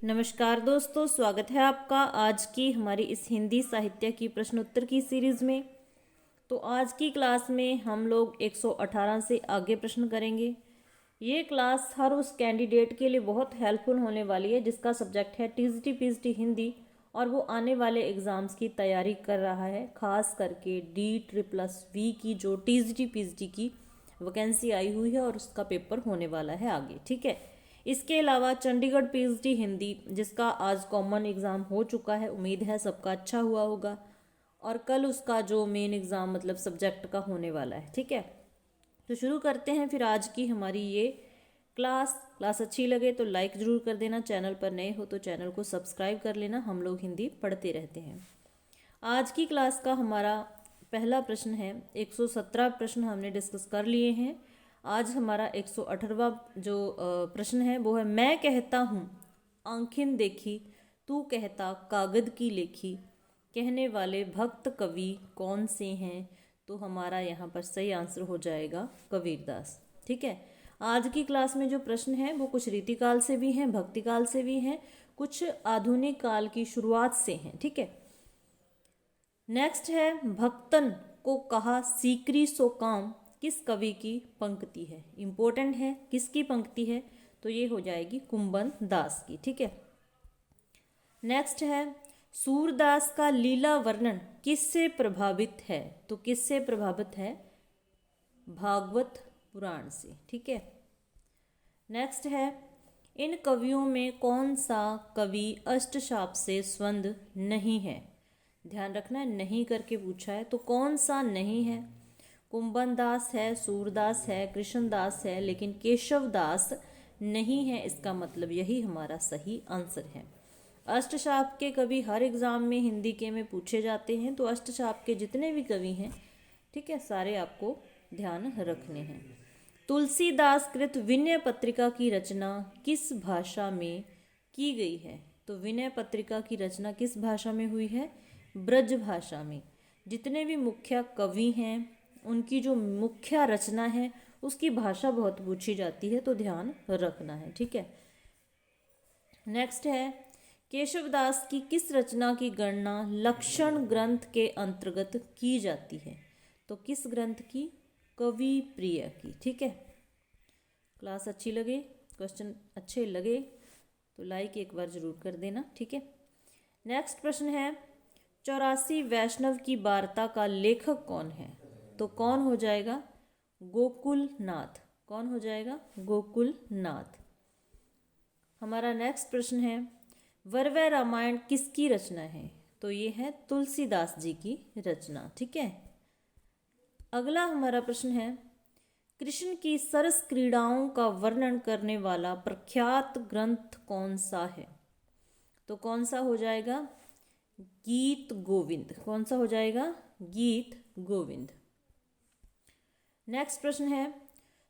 नमस्कार दोस्तों, स्वागत है आपका आज की हमारी इस हिंदी साहित्य की प्रश्नोत्तर की सीरीज़ में। तो आज की क्लास में हम लोग 118 से आगे प्रश्न करेंगे। ये क्लास हर उस कैंडिडेट के लिए बहुत हेल्पफुल होने वाली है जिसका सब्जेक्ट है टीजीटी पीजीटी हिंदी और वो आने वाले एग्ज़ाम्स की तैयारी कर रहा है, खास करके D++V की जो टीजीटी पीजीटी की वैकेंसी आई हुई है और उसका पेपर होने वाला है आगे। ठीक है, इसके अलावा चंडीगढ़ पीएचडी हिंदी जिसका आज कॉमन एग्ज़ाम हो चुका है, उम्मीद है सबका अच्छा हुआ होगा, और कल उसका जो मेन एग्ज़ाम मतलब सब्जेक्ट का होने वाला है। ठीक है, तो शुरू करते हैं फिर आज की हमारी ये क्लास अच्छी लगे तो लाइक ज़रूर कर देना, चैनल पर नए हो तो चैनल को सब्सक्राइब कर लेना। हम लोग हिंदी पढ़ते रहते हैं। आज की क्लास का हमारा पहला प्रश्न है, 117 प्रश्न हमने डिस्कस कर लिए हैं। आज हमारा 118वां जो प्रश्न है वो है, मैं कहता हूँ आँखें देखी, तू कहता कागद की लेखी, कहने वाले भक्त कवि कौन से हैं? तो हमारा यहाँ पर सही आंसर हो जाएगा कबीरदास। ठीक है, आज की क्लास में जो प्रश्न है वो कुछ रीतिकाल से भी हैं, भक्ति काल से भी हैं, कुछ आधुनिक काल की शुरुआत से हैं। ठीक है, नेक्स्ट है, भक्तन को कहा सीकरी सो काम, किस कवि की पंक्ति है? इंपॉर्टेंट है, किसकी पंक्ति है? तो ये हो जाएगी कुंबन दास की। ठीक है, नेक्स्ट है, सूरदास का लीला वर्णन किससे प्रभावित है? तो किससे प्रभावित है? भागवत पुराण से। ठीक है, नेक्स्ट है, इन कवियों में कौन सा कवि अष्टशाप से स्वंद नहीं है? ध्यान रखना, नहीं करके पूछा है, तो कौन सा नहीं है? कुंबन दास है, सूरदास है, कृष्णदास है, लेकिन केशव दास नहीं है। इसका मतलब यही हमारा सही आंसर है। अष्टशाप के कवि हर एग्जाम में हिंदी के में पूछे जाते हैं, तो अष्टशाप के जितने भी कवि हैं, ठीक है, सारे आपको ध्यान रखने हैं। तुलसीदास कृत विनय पत्रिका की रचना किस भाषा में की गई है? तो विनय पत्रिका की रचना किस भाषा में हुई है? ब्रज भाषा में। जितने भी मुख्य कवि हैं उनकी जो मुख्य रचना है उसकी भाषा बहुत पूछी जाती है, तो ध्यान रखना है। ठीक है, नेक्स्ट है, केशवदास की किस रचना की गणना लक्षण ग्रंथ के अंतर्गत की जाती है? तो किस ग्रंथ की? कवि प्रिय की। ठीक है, क्लास अच्छी लगे, क्वेश्चन अच्छे लगे तो लाइक एक बार जरूर कर देना। ठीक है, नेक्स्ट प्रश्न है, 84 वैष्णव की वार्ता का लेखक कौन है? तो कौन हो जाएगा? गोकुलनाथ। कौन हो जाएगा? गोकुलनाथ। हमारा नेक्स्ट प्रश्न है, वरवै रामायण किसकी रचना है? तो ये है तुलसीदास जी की रचना। ठीक है, अगला हमारा प्रश्न है, कृष्ण की सरस क्रीड़ाओं का वर्णन करने वाला प्रख्यात ग्रंथ कौन सा है? तो कौन सा हो जाएगा? गीत गोविंद। कौन सा हो जाएगा? गीत गोविंद। नेक्स्ट प्रश्न है,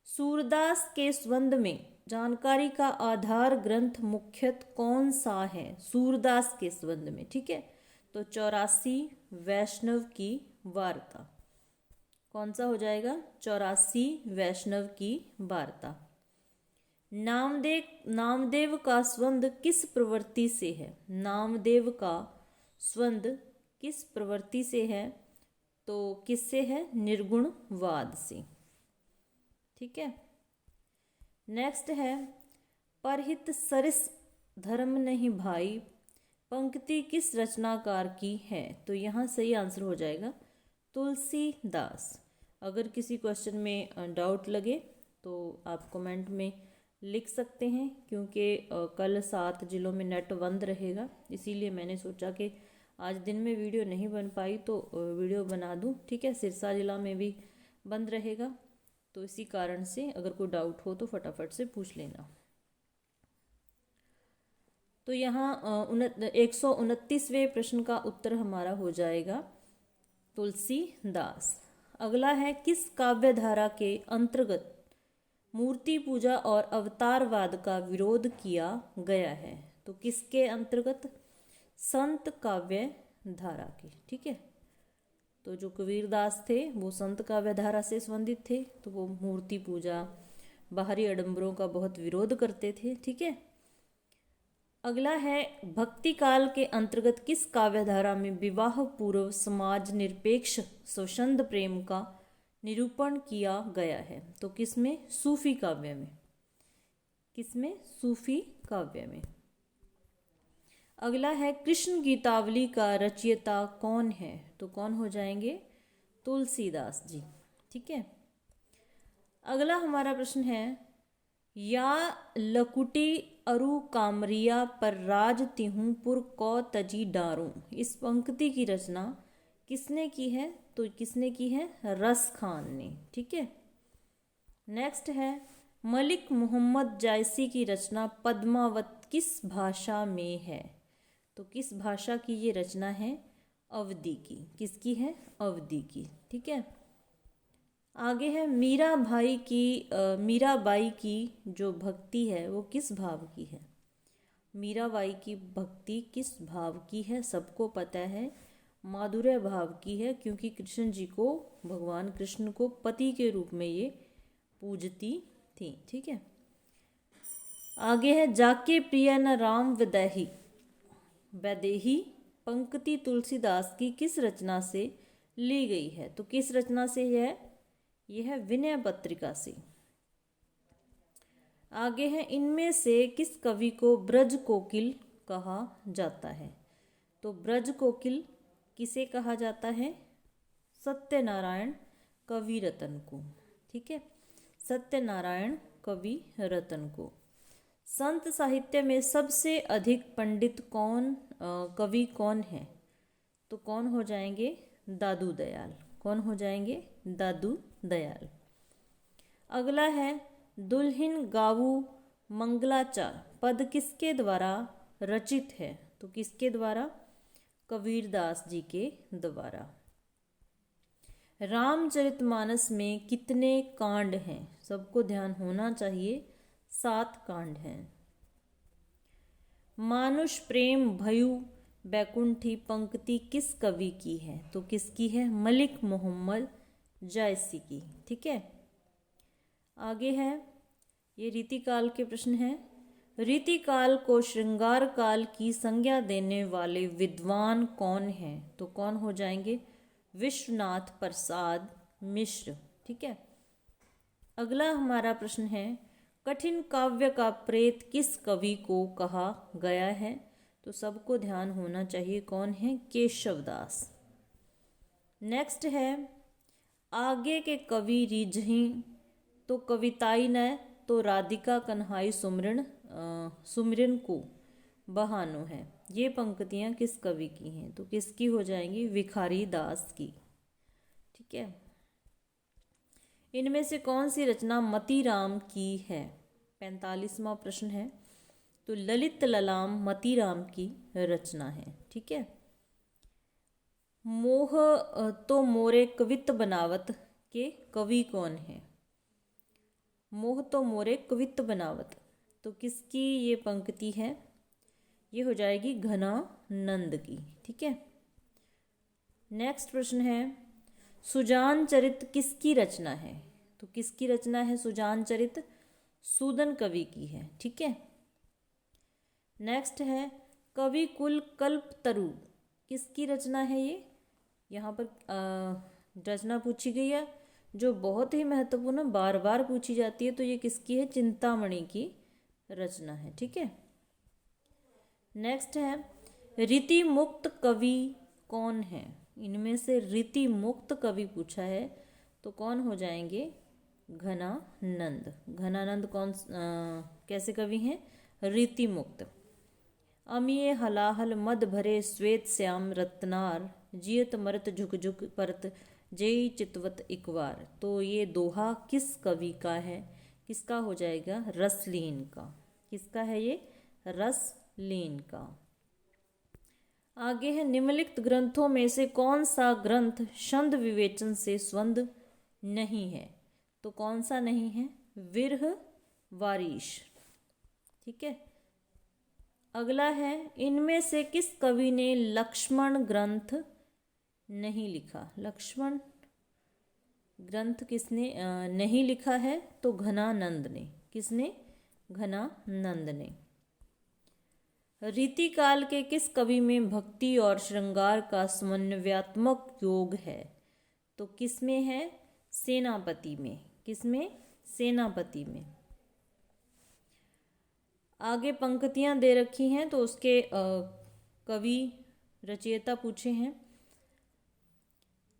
सूरदास के स्वंद में जानकारी का आधार ग्रंथ मुख्यतः कौन सा है? सूरदास के स्वंद में। ठीक है, तो 84 वैष्णव की वार्ता। कौन सा हो जाएगा? 84 वैष्णव की वार्ता। नामदेव का स्वंद किस प्रवृत्ति से है? नामदेव का स्वंद किस प्रवृत्ति से है? तो किससे है? निर्गुणवाद से। ठीक है, नेक्स्ट है, परहित सरिस धर्म नहीं भाई पंक्ति किस रचनाकार की है? तो यहाँ सही आंसर हो जाएगा तुलसीदास। अगर किसी क्वेश्चन में डाउट लगे तो आप कमेंट में लिख सकते हैं, क्योंकि कल 7 जिलों में नेट बंद रहेगा, इसीलिए मैंने सोचा कि आज दिन में वीडियो नहीं बन पाई तो वीडियो बना दूं। ठीक है, सिरसा जिला में भी बंद रहेगा, तो इसी कारण से अगर कोई डाउट हो तो फटाफट से पूछ लेना। तो यहाँ 129वें प्रश्न का उत्तर हमारा हो जाएगा तुलसीदास। अगला है, किस काव्य धारा के अंतर्गत मूर्ति पूजा और अवतारवाद का विरोध किया गया है? तो किसके अंतर्गत? संत काव्य धारा के। ठीक है, तो जो कबीरदास थे वो संत काव्य धारा से संबंधित थे, तो वो मूर्ति पूजा, बाहरी आडंबरों का बहुत विरोध करते थे। ठीक है, अगला है भक्ति काल के अंतर्गत किस काव्यधारा में विवाह पूर्व समाज निरपेक्ष स्वच्छंद प्रेम का निरूपण किया गया है? तो किसमें? सूफी काव्य में। किसमें? सूफी काव्य में। अगला है कृष्ण गीतावली का रचयिता कौन है? तो कौन हो जाएंगे? तुलसीदास जी। ठीक है। अगला हमारा प्रश्न है या लकुटी अरु कामरिया पर राज तिहूं पुर कौ तजी डारूं। इस पंक्ति की रचना किसने की है? तो किसने की है? रस खान ने। ठीक है। नेक्स्ट है मलिक मोहम्मद जायसी की रचना पद्मावत किस भाषा में है? तो किस भाषा की ये रचना है? अवधी की। किसकी है? अवधी की। ठीक है। आगे है मीराबाई की जो भक्ति है वो किस भाव की है? मीराबाई की भक्ति किस भाव की है? सबको पता है माधुर्य भाव की है, क्योंकि कृष्ण जी को, भगवान कृष्ण को पति के रूप में ये पूजती थी। ठीक है। आगे है जाके प्रिय न राम वैदेही पंक्ति तुलसीदास की किस रचना से ली गई है? तो किस रचना से है? यह है विनय पत्रिका से। आगे है इनमें से किस कवि को ब्रज कोकिल कहा जाता है? तो ब्रज कोकिल किसे कहा जाता है? सत्यनारायण कवि रतन को। ठीक है। सत्यनारायण कवि रतन को। संत साहित्य में सबसे अधिक पंडित कवि कौन है? तो कौन हो जाएंगे? दादू दयाल। कौन हो जाएंगे? दादू दयाल। अगला है दुल्हिन गावू मंगलाचार पद किसके द्वारा रचित है? तो किसके द्वारा? कबीरदास जी के द्वारा। रामचरितमानस में कितने कांड हैं? सबको ध्यान होना चाहिए, 7 कांड हैं। मानुष प्रेम भयु बैकुंठी पंक्ति किस कवि की है? तो किसकी है? मलिक मोहम्मद जायसी की। ठीक है। आगे है ये रीतिकाल के प्रश्न हैं। रीतिकाल को श्रृंगार काल की संज्ञा देने वाले विद्वान कौन हैं? तो कौन हो जाएंगे? विश्वनाथ प्रसाद मिश्र। ठीक है। अगला हमारा प्रश्न है कठिन काव्य का प्रेत किस कवि को कहा गया है? तो सबको ध्यान होना चाहिए, कौन है? केशवदास। नेक्स्ट है आगे के कवि रिझही तो कविताई न तो राधिका कन्हाई सुमिरन को बहानो है। ये पंक्तियां किस कवि की हैं? तो किसकी हो जाएंगी? भिखारी दास की। ठीक है। इनमें से कौन सी रचना मतीराम की है? 45वां प्रश्न है। तो ललित ललाम मतीराम की रचना है। ठीक है। मोह तो मोरे कवित बनावत के कवि कौन है? मोह तो मोरे कवित बनावत, तो किसकी ये पंक्ति है? ये हो जाएगी घनानंद की। ठीक है। नेक्स्ट प्रश्न है सुजान चरित किसकी रचना है? तो किसकी रचना है सुजान चरित? सूदन कवि की है। ठीक है। नेक्स्ट है कवि कुल कल्पतरु किसकी रचना है? ये यहाँ पर रचना पूछी गई है जो बहुत ही महत्वपूर्ण, बार बार पूछी जाती है। तो ये किसकी है? चिंतामणि की रचना है। ठीक है। नेक्स्ट है रीति मुक्त कवि कौन है? इनमें से रीति मुक्त कवि पूछा है तो कौन हो जाएंगे? घनानंद। घनानंद कैसे कवि हैं? रीति मुक्त। अमिये हलाहल मद भरे श्वेत श्याम रत्नार जियत मरत झुक झुक परत जय चितवत इकवार। तो ये दोहा किस कवि का है? किसका हो जाएगा? रसलीन का। किसका है ये? रसलीन का। आगे है निम्नलिखित ग्रंथों में से कौन सा ग्रंथ छंद विवेचन से स्वंद नहीं है? तो कौन सा नहीं है? विरह वारीश। ठीक है। अगला है इनमें से किस कवि ने लक्ष्मण ग्रंथ नहीं लिखा? लक्ष्मण ग्रंथ किसने नहीं लिखा है? तो घनानंद ने। किसने? घनानंद ने। रीतिकाल के किस कवि में भक्ति और श्रृंगार का समन्वयात्मक योग है? तो किसमें है? सेनापति में। किसमें? सेनापति में। आगे पंक्तियां दे रखी हैं तो उसके कवि रचयिता पूछे हैं।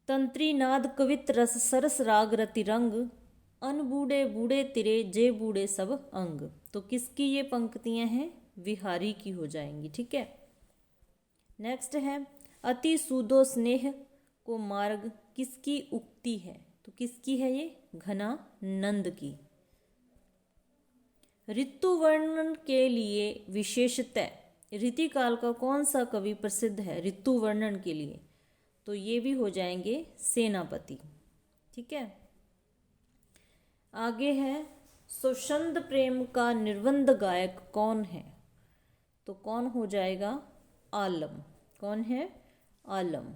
तंत्री नाद कवित रस सरस राग रति रंग, अन बूढ़े बूढ़े तिरे जे बूढ़े सब अंग। तो किसकी ये पंक्तियां हैं? विहारी की हो जाएंगी। ठीक है। नेक्स्ट है, अति सूदो स्नेह को मार्ग किसकी उक्ति है? तो किसकी है ये? घनानंद की। ऋतु वर्णन के लिए विशेषतः रीतिकाल का कौन सा कवि प्रसिद्ध है ऋतु वर्णन के लिए? तो ये भी हो जाएंगे सेनापति। ठीक है। आगे है, स्वच्छंद प्रेम का निर्बंध गायक कौन है? तो कौन हो जाएगा? आलम। कौन है? आलम।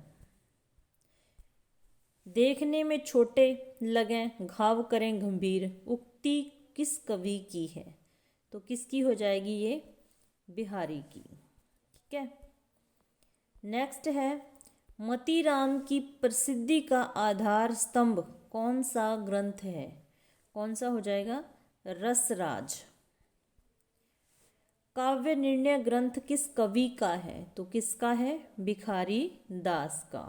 देखने में छोटे लगें घाव करें गंभीर, उक्ति किस कवि की है? तो किसकी हो जाएगी ये? बिहारी की। ठीक है। नेक्स्ट है, मतीराम की प्रसिद्धि का आधार स्तंभ कौन सा ग्रंथ है? कौन सा हो जाएगा? रसराज। काव्य निर्णय ग्रंथ किस कवि का है? तो किसका है? भिखारी दास का।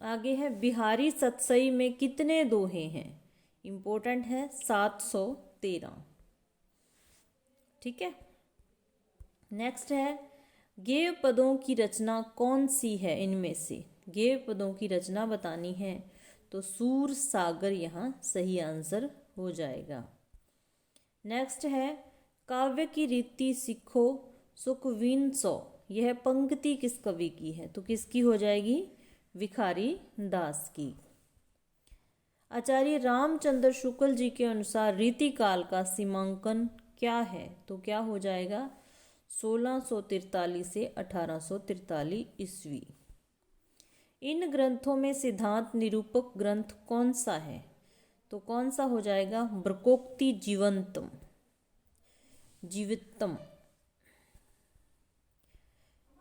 आगे है, बिहारी सतसई में कितने दोहे हैं? इंपॉर्टेंट है, 713। ठीक है। नेक्स्ट है, गेय पदों की रचना कौन सी है इनमें से? गेय पदों की रचना बतानी है तो सूर सागर यहाँ सही आंसर हो जाएगा। नेक्स्ट है, काव्य की रीति सीखो सुखवीन सो, यह पंक्ति किस कवि की है? तो किसकी हो जाएगी? भिखारी दास की। आचार्य रामचंद्र शुक्ल जी के अनुसार रीतिकाल का सीमांकन क्या है? तो क्या हो जाएगा? 1643 से 1843 ईस्वी। इन ग्रंथों में सिद्धांत निरूपक ग्रंथ कौन सा है? तो कौन सा हो जाएगा? ब्रकोक्ति जीवंतम। जीवितम।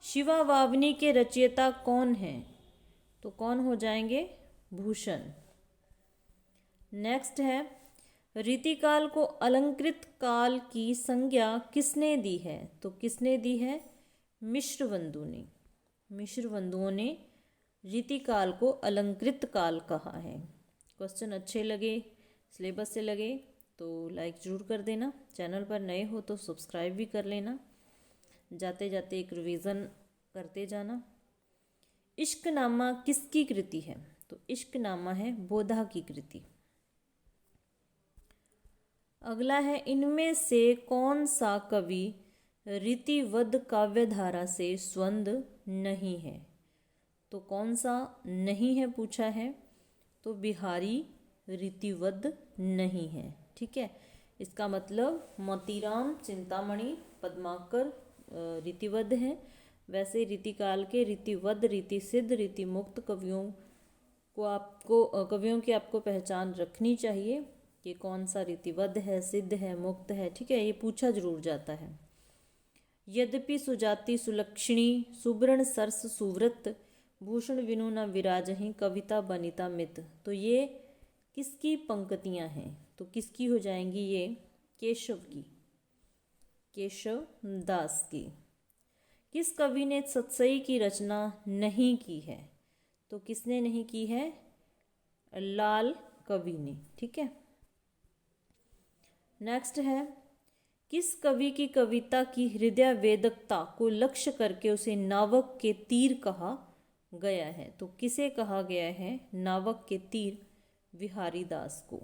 शिवा वावनी के रचयिता कौन है? तो कौन हो जाएंगे? भूषण। नेक्स्ट है, रीतिकाल को अलंकृत काल की संज्ञा किसने दी है? तो किसने दी है? मिश्रवंदु ने। मिश्रवंदुओं ने रीतिकाल को अलंकृत काल कहा है। क्वेश्चन अच्छे लगे, सिलेबस से लगे तो लाइक ज़रूर कर देना। चैनल पर नए हो तो सब्सक्राइब भी कर लेना। जाते जाते एक रिवीजन करते जाना। इश्कनामा किसकी कृति है? तो इश्कनामा है बोधा की कृति। अगला है, इनमें से कौन सा कवि रीतिवद्ध काव्यधारा से स्वंद नहीं है? तो कौन सा नहीं है पूछा है? तो बिहारी रीतिवद्ध नहीं है। ठीक है। इसका मतलब मोतीराम, चिंतामणि, पद्माकर रीतिवद्ध हैं। वैसे रीतिकाल के रीतिवद्ध, रीति सिद्ध, रीति मुक्त कवियों की आपको पहचान रखनी चाहिए कि कौन सा रीतिवद्ध है, सिद्ध है, मुक्त है। ठीक है, ये पूछा जरूर जाता है। यद्यपि सुजाति सुलक्षणी सुब्रण सरस सुव्रत भूषण विनु न विराजहीं कविता बनिता मित। तो ये किसकी पंक्तियां हैं? तो किसकी हो जाएंगी ये? केशव की। केशव दास की। किस कवि ने सतसई की रचना नहीं की है? तो किसने नहीं की है? लाल कवि ने। ठीक है। नेक्स्ट है, किस कवि की कविता की हृदय वेदकता को लक्ष्य करके उसे नावक के तीर कहा गया है? तो किसे कहा गया है नावक के तीर? बिहारी दास को।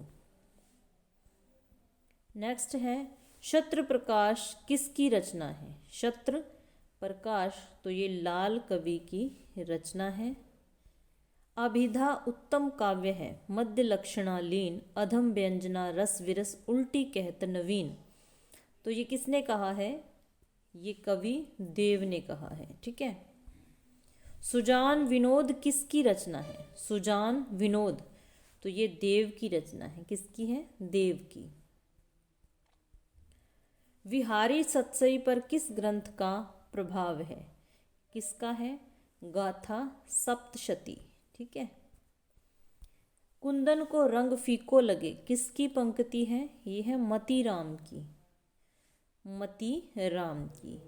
नेक्स्ट है, शत्र प्रकाश किसकी रचना है? शत्र प्रकाश तो ये लाल कवि की रचना है। अभिधा उत्तम काव्य है, मध्य लक्षणा लीन, अधम व्यंजना रस विरस उल्टी कहत नवीन। तो ये किसने कहा है? ये कवि देव ने कहा है। ठीक है। सुजान विनोद किसकी रचना है? सुजान विनोद तो ये देव की रचना है। किसकी है? देव की। विहारी सतसई पर किस ग्रंथ का प्रभाव है? किसका है? गाथा सप्तशती। ठीक है। कुंदन को रंग फीको लगे किसकी पंक्ति है? ये है मतीराम की। मतीराम की।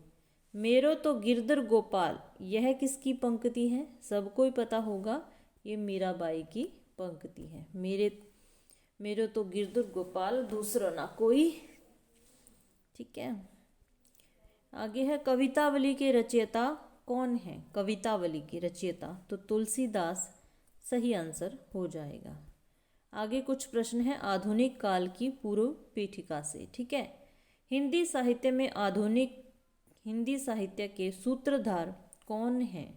मेरो तो गिरधर गोपाल, यह किसकी पंक्ति है? सबको ही पता होगा, ये मीराबाई की पंक्ति है। मेरो तो गिरधर गोपाल, दूसरा ना कोई। ठीक है। आगे है कवितावली के रचयिता कौन है? कवितावली के रचयिता तो तुलसीदास सही आंसर हो जाएगा। आगे कुछ प्रश्न है आधुनिक काल की पूर्व पीठिका से। ठीक है। हिंदी साहित्य में आधुनिक हिंदी साहित्य के सूत्रधार कौन है?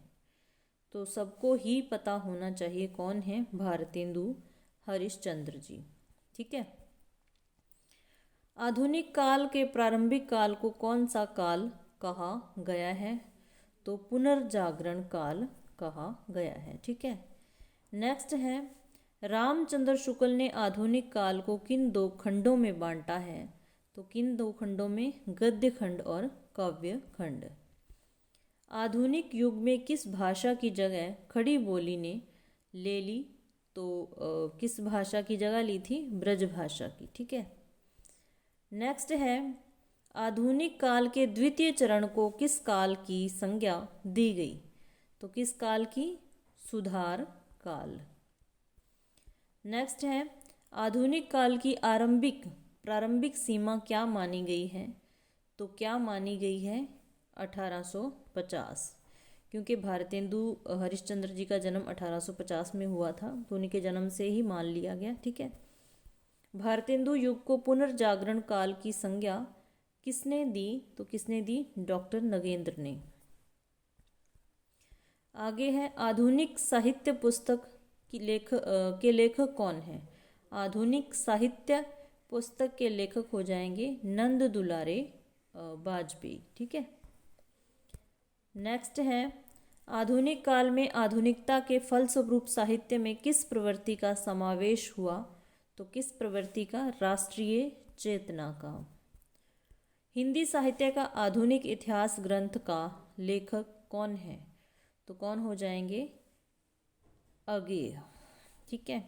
तो सबको ही पता होना चाहिए कौन है, भारतेंदु हरिश्चंद्र जी। ठीक है। आधुनिक काल के प्रारंभिक काल को कौन सा काल कहा गया है? तो पुनर्जागरण काल कहा गया है। ठीक है। नेक्स्ट है रामचंद्र शुक्ल ने आधुनिक काल को किन दो खंडों में बांटा है? तो किन दो खंडों में? गद्य खंड और काव्य खंड। आधुनिक युग में किस भाषा की जगह खड़ी बोली ने ले ली? तो किस भाषा की जगह ली थी? ब्रज भाषा की। ठीक है। नेक्स्ट है आधुनिक काल के द्वितीय चरण को किस काल की संज्ञा दी गई? तो किस काल की? सुधार काल। नेक्स्ट है आधुनिक काल की प्रारंभिक सीमा क्या मानी गई है? तो क्या मानी गई है? 1850, क्योंकि भारतेंदु हरिश्चंद्र जी का जन्म 1850 में हुआ था, तो उन्हीं के जन्म से ही मान लिया गया। ठीक है। भारतेंदु युग को पुनर्जागरण काल की संज्ञा किसने दी? तो किसने दी? डॉक्टर नगेंद्र ने। आगे है आधुनिक साहित्य पुस्तक के लेखक कौन है? आधुनिक साहित्य पुस्तक के लेखक हो जाएंगे नंद दुलारे वाजपेयी। ठीक है। नेक्स्ट है आधुनिक काल में आधुनिकता के फलस्वरूप साहित्य में किस प्रवृत्ति का समावेश हुआ? तो किस प्रवृत्ति का? राष्ट्रीय चेतना का। हिंदी साहित्य का आधुनिक इतिहास ग्रंथ का लेखक कौन है? तो कौन हो जाएंगे? अगेय। ठीक है।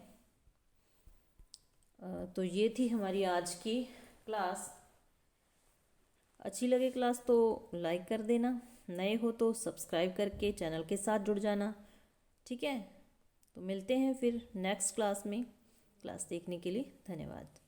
तो ये थी हमारी आज की क्लास। अच्छी लगे क्लास तो लाइक कर देना, नए हो तो सब्सक्राइब करके चैनल के साथ जुड़ जाना। ठीक है। तो मिलते हैं फिर नेक्स्ट क्लास में। क्लास देखने के लिए धन्यवाद।